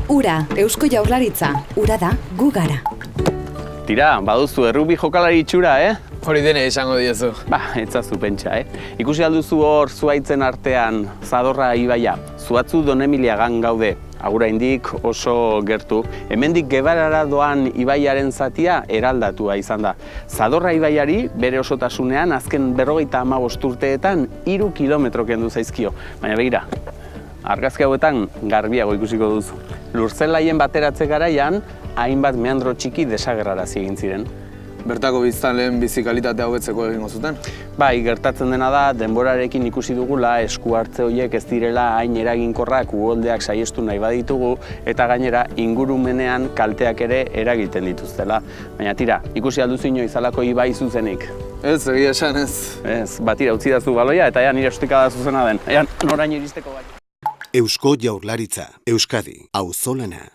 Ura, Eusko Jaurlaritza, ura da, gu gara. Tira, baduzu errugbi jokalari itxura, Hori dene esango diozu. Etzazu pentsa, Ikusi alduzu hor zuaitzen artean Zadorra ibaia, zuatzu Donemiliagan gaude, aguraindik oso gertu. Hemendik Gebarara doan ibaiaren zatia eraldatua izan da. Zadorra ibaiari bere osotasunean azken 55 urteetan 3 kilometro kendu zaizkio. Baina begira, argazki hauetan garbiago ikusiko duzu. Lurzelaien bateratze garaian, hainbat meandro txiki desagerrarazi egin ziren. Bertako biztanleen bizi kalitatea hobetzeko egingo zuten. Bai, gertatzen dena da, denborarekin ikusi dugula esku hartze horiek ez direla hain eraginkorrak uholdeak saihestu nahi baditugu eta gainera ingurumenean kalteak ere eragiten dituztela. Baina tira, ikusi alduzu inoiz halako ibai zuzenik. Ez, egia esan ez. Ez, batira utzi dazu baloia eta nire ostikada zuzena den. Noraino iristeko bai. Eusko Jaurlaritza, Euskadi, auzolana.